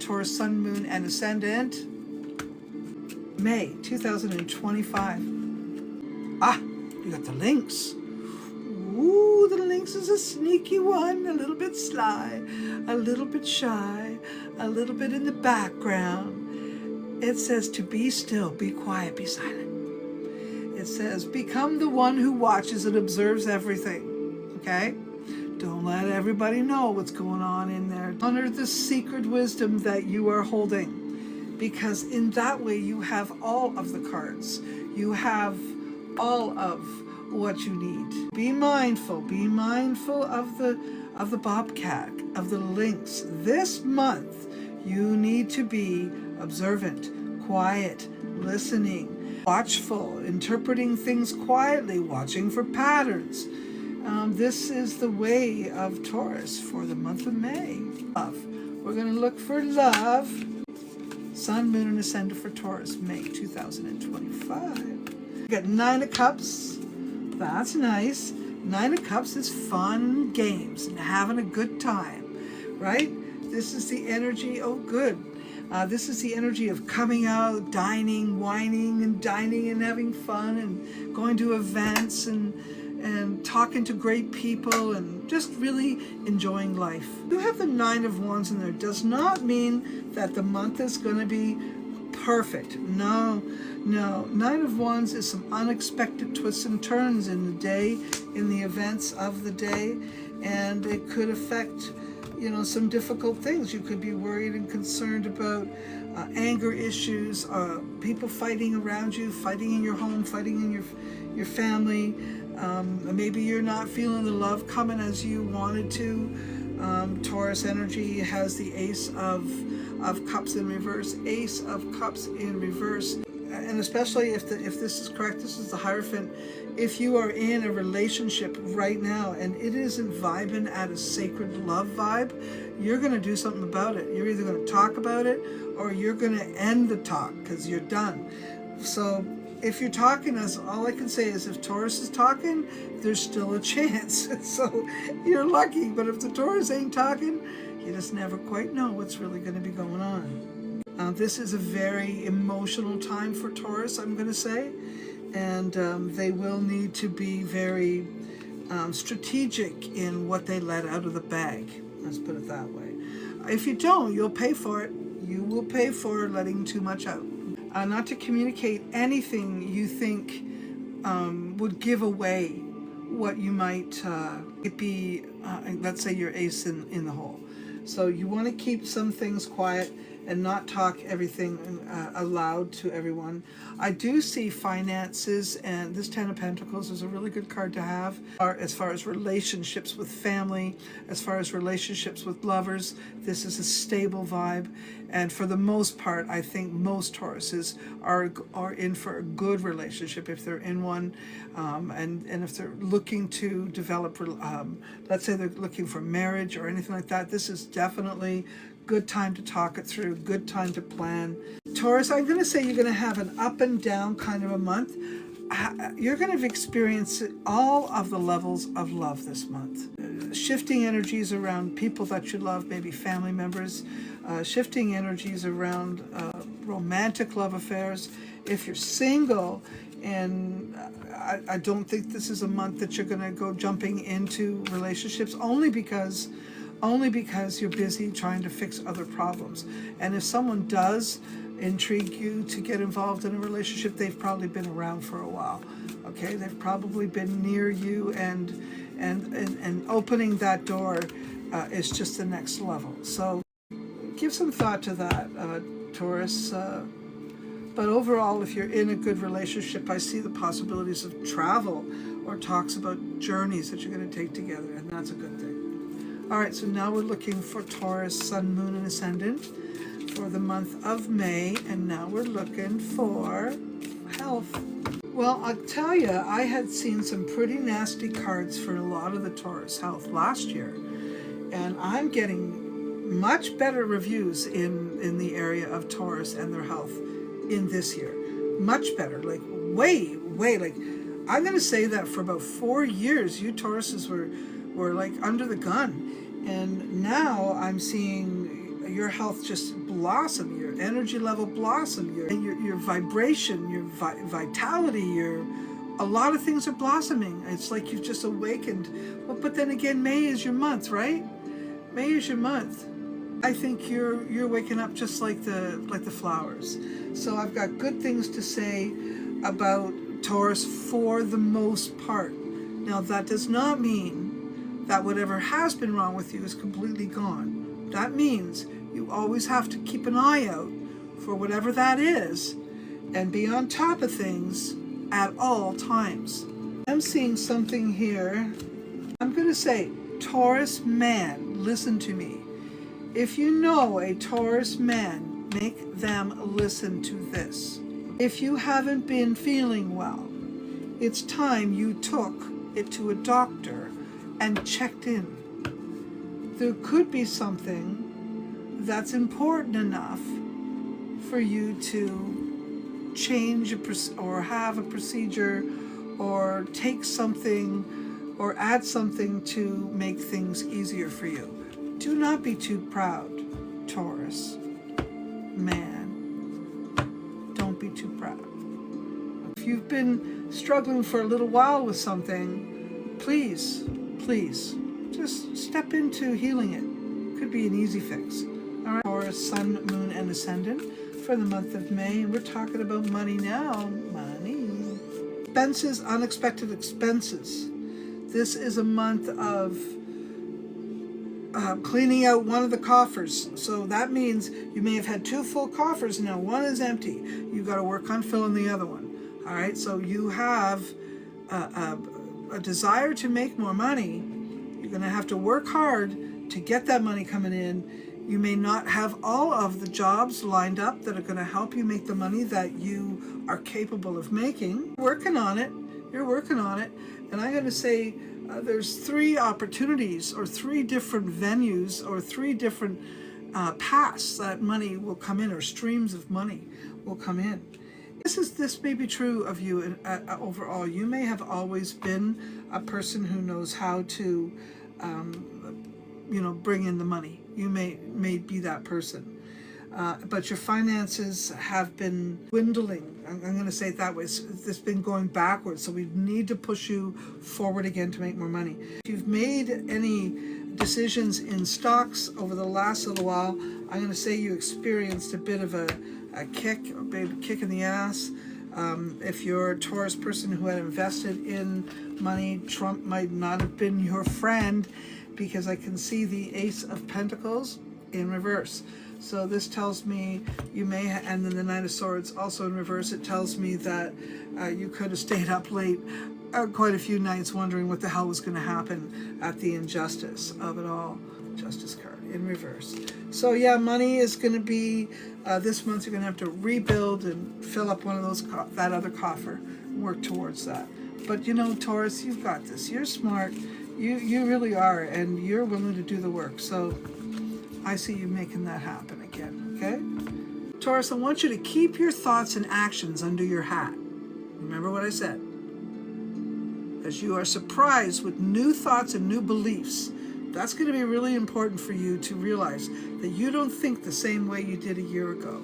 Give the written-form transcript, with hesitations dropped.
Taurus, Sun, Moon, and Ascendant. May 2025. You got the Lynx. Ooh, the Lynx is a sneaky one, a little bit sly, a little bit shy, a little bit in the background. It says to be still, be quiet, be silent. It says become the one who watches and observes everything, okay? Don't let everybody know what's going on in there. Honor the secret wisdom that you are holding, because in that way you have all of the cards. You have all of what you need. Be mindful of the bobcat, of the lynx. This month you need to be observant, quiet, listening, watchful, interpreting things quietly, watching for patterns. This is the way of Taurus for the month of May. Love. We're going to look for love. Sun, Moon, and Ascendant for Taurus, May 2025. We got 9 of Cups. That's nice. 9 of Cups is fun games and having a good time, right? This is the energy, oh good. This is the energy of coming out, dining, wining and dining and having fun and going to events and talking to great people and just really enjoying life. You have the 9 of Wands in there. Does not mean that the month is going to be perfect. No. 9 of Wands is some unexpected twists and turns in the day, in the events of the day, and it could affect, some difficult things. You could be worried and concerned about anger issues, people fighting around you, fighting in your home, fighting in your family. Maybe you're not feeling the love coming as you wanted to. Taurus energy has the Ace of Cups in reverse, Ace of Cups in reverse. And especially if this is correct, this is the Hierophant. If you are in a relationship right now and it isn't vibing at a sacred love vibe, you're going to do something about it. You're either going to talk about it or you're going to end the talk because you're done. So if you're talking, all I can say is if Taurus is talking, there's still a chance. So you're lucky. But if the Taurus ain't talking, you just never quite know what's really going to be going on. This is a very emotional time for Taurus, I'm going to say, and they will need to be very strategic in what they let out of the bag. Let's put it that way. If you don't, you'll pay for it. You will pay for letting too much out. Not to communicate anything you think would give away what you might be, let's say your ace in the hole. So you want to keep some things quiet and not talk everything aloud to everyone. I do see finances, and this 10 of Pentacles is a really good card to have as far as relationships with family, as far as relationships with lovers. This is a stable vibe, and for the most part, I think most Tauruses are in for a good relationship if they're in one, and if they're looking to develop, let's say they're looking for marriage or anything like that. This is definitely good time to talk it through, good time to plan. Taurus, I'm going to say you're going to have an up and down kind of a month. You're going to experience all of the levels of love this month. Shifting energies around people that you love, maybe family members, shifting energies around romantic love affairs. If you're single, and I don't think this is a month that you're going to go jumping into relationships, only because you're busy trying to fix other problems. And if someone does intrigue you to get involved in a relationship, they've probably been around for a while. Okay, they've probably been near you, and opening that door is just the next level. So give some thought to that, Taurus. But overall, if you're in a good relationship, I see the possibilities of travel or talks about journeys that you're going to take together, and that's a good thing. All right, so now we're looking for Taurus, Sun, Moon, and Ascendant for the month of May, and now we're looking for health. Well, I'll tell you, I had seen some pretty nasty cards for a lot of the Taurus health last year, and I'm getting much better reviews in the area of Taurus and their health in this year. Much better, like way, like I'm going to say that for about 4 years, you Tauruses were like under the gun. And now I'm seeing, your health just blossom, your energy level blossom, your vibration, your vitality, a lot of things are blossoming. It's like you've just awakened. Well, but then again, May is your month, right? May is your month. I think you're waking up just like the flowers. So I've got good things to say about Taurus for the most part. Now that does not mean that whatever has been wrong with you is completely gone. That means you always have to keep an eye out for whatever that is and be on top of things at all times. I'm seeing something here. I'm going to say, Taurus man, listen to me. If you know a Taurus man, make them listen to this. If you haven't been feeling well, it's time you took it to a doctor and checked in. There could be something that's important enough for you to change or have a procedure or take something or add something to make things easier for you. Do not be too proud, Taurus man. Don't be too proud. If you've been struggling for a little while with something, please, just step into healing it. Could be an easy fix. All right, Taurus, Sun, Moon, and Ascendant for the month of May. And we're talking about money now. Money. Expenses, unexpected expenses. This is a month of cleaning out one of the coffers. So that means you may have had 2 full coffers, now one is empty. You've got to work on filling the other one. All right, so you have a desire to make more money. You're going to have to work hard to get that money coming in. You may not have all of the jobs lined up that are going to help you make the money that you are capable of making. Working on it. You're working on it. And I'm going to say there's 3 opportunities or 3 different venues or 3 different paths that money will come in, or streams of money will come in. This may be true of you overall. You may have always been a person who knows how to, bring in the money. You may be that person. But your finances have been dwindling. I'm going to say it that way. It's been going backwards. So we need to push you forward again to make more money. If you've made any decisions in stocks over the last little while, I'm going to say you experienced a bit of a kick in the ass. If you're a Taurus person who had invested in money, Trump might not have been your friend, because I can see the Ace of Pentacles in reverse. So this tells me you may, and then the Knight of Swords also in reverse, it tells me that you could have stayed up late quite a few nights wondering what the hell was going to happen at the injustice of it all. Justice card in reverse. So yeah, money is going to be, this month you're going to have to rebuild and fill up one of those, that other coffer, work towards that. But you know, Taurus, you've got this. You're smart. You really are, and you're willing to do the work. So I see you making that happen again, okay? Taurus, I want you to keep your thoughts and actions under your hat. Remember what I said. As you are surprised with new thoughts and new beliefs, that's going to be really important for you to realize that you don't think the same way you did a year ago.